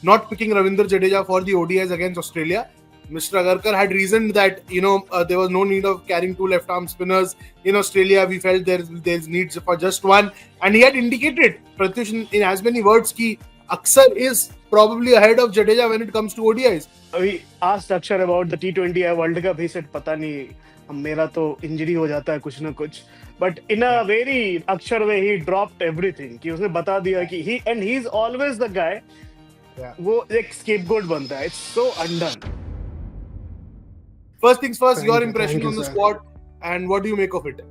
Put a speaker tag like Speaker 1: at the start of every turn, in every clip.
Speaker 1: not picking Ravindra Jadeja for the ODIs against Australia. Mr. Agarkar had reasoned that there was no need of carrying two left arm spinners in Australia. We felt there's needs for just one, and he had indicated, Pratyush, in as many words ki Akshar is probably ahead of Jadeja when it comes to ODIs.
Speaker 2: We asked Akshar about the T20 World Cup. He said, "पता नहीं, मेरा तो injury हो जाता है कुछ ना कुछ." But in a very Akshar way, he dropped everything. कि उसने बता दिया कि he's always the guy. वो एक scapegoat बनता है. It's so undone.
Speaker 1: First things first, your impression on the squad and what do you make of it?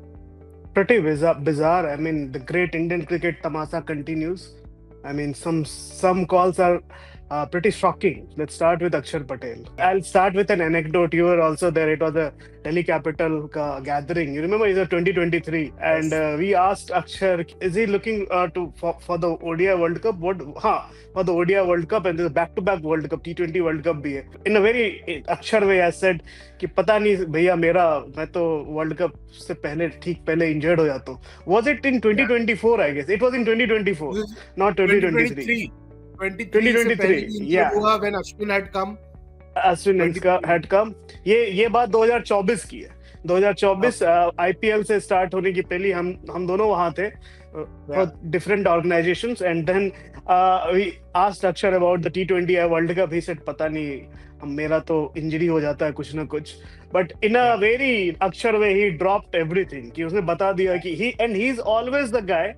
Speaker 2: Pretty bizarre. I mean, the great Indian cricket tamasa continues. I mean, some calls are pretty shocking. Let's start with Akshar Patel. I'll start with an anecdote. You were also there. It was a Delhi Capital gathering. You remember, it's a 2023, and we asked Akshar, is he looking for the ODI World Cup? For the ODI World Cup, and there's a back-to-back World Cup, T20 World Cup भी है. In a very Akshar way, I said कि पता नहीं भैया मैं तो World Cup से पहले injured हो जाता हूँ. Was it in 2024? I guess it was in 2024, not 2023. 2023, yeah.
Speaker 1: When Ashwin had come.
Speaker 2: had come. ये बात 2024 की है. 2024 IPL से स्टार्ट होने की पहले हम दोनों वहां थे for different organizations, and then we asked Akshar about the T20 World Cup. He said, "पता नहीं, मेरा तो इंजरी हो जाता है कुछ ना कुछ." But in a very Akshar way, he dropped everything. कि उसने बता दिया कि he's always the guy.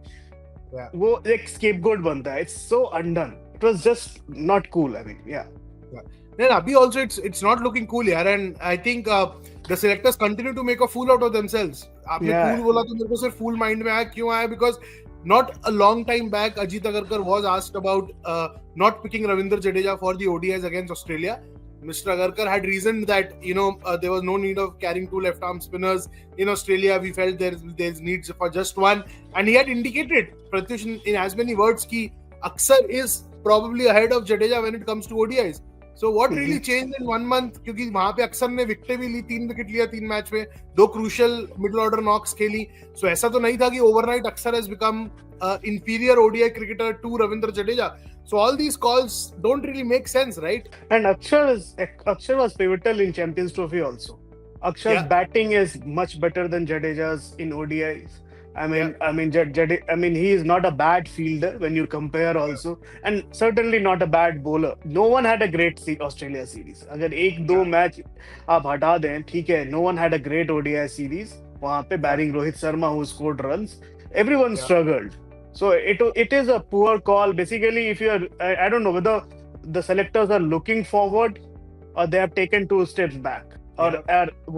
Speaker 2: वो एक scapegoat बनता है. It's so undone. It was just not cool. I mean, yeah.
Speaker 1: Then Abhi also, it's not looking cool, yaar, and I think the selectors continue to make a fool out of themselves. आपने cool बोला तो मेरे को सिर्फ fool mind में आया. क्यों आया? Because not a long time back, Ajit Agarkar was asked about not picking Ravindra Jadeja for the ODIs against Australia. Mr. Agarkar had reasoned that there was no need of carrying two left arm spinners in Australia. We felt there's needs for just one, and he had indicated, Pratyush, in as many words ki Akshar is probably ahead of Jadeja when it comes to ODIs. So what really changed in 1 month? क्योंकि वहां पे अक्सर ने wicket भी ली, 3 wicket लिया 3 match में, 2 crucial middle order Knox खेली. सो ऐसा तो नहीं था कि ओवरनाइट अक्सर has become inferior ODI cricketer to Ravindra Jadeja. So all these calls don't really make sense, right?
Speaker 2: And Akshar was pivotal in Champions Trophy also. Akshar's batting is much better than Jadeja's in ODIs. I mean, he is not a bad fielder when you compare also, and certainly not a bad bowler. No one had a great Australia series. अगर 1-2 match आप हटा दें, ठीक है. No one had a great ODI series. वहाँ पे barring Rohit Sharma who scored runs. Everyone struggled. So it is a poor call. Basically, if you are, I don't know whether the selectors are looking forward or they have taken 2 steps back. Or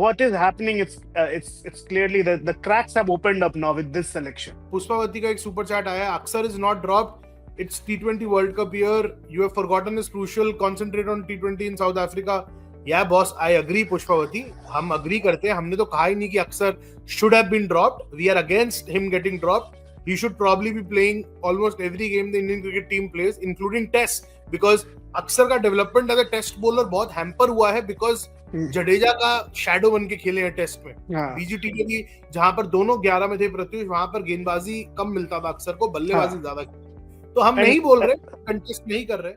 Speaker 2: what is happening? It's clearly that the cracks have opened up now with this selection.
Speaker 1: Pushpavati का एक super chat आया. Akshar is not dropped. It's T20 World Cup year. You have forgotten is crucial. Concentrate on T20 in South Africa. Yeah, boss, I agree, Pushpavati. हम agree करते हैं. हमने तो कहा ही नहीं कि Akshar should have been dropped. We are against him getting dropped. He should probably be playing almost every game the Indian cricket team plays, including Tests, because अक्सर का development as a test bowler बहुत hamper हुआ है because Jadeja का shadow बन के खेले हैं टेस्ट में. बीजीटी में भी जहां पर दोनों 11 में थे प्रत्युष, वहां पर गेंदबाजी कम मिलता था अक्सर को, बल्लेबाजी ज्यादा. तो हम नहीं बोल रहे, कंटेस्ट नहीं कर रहे.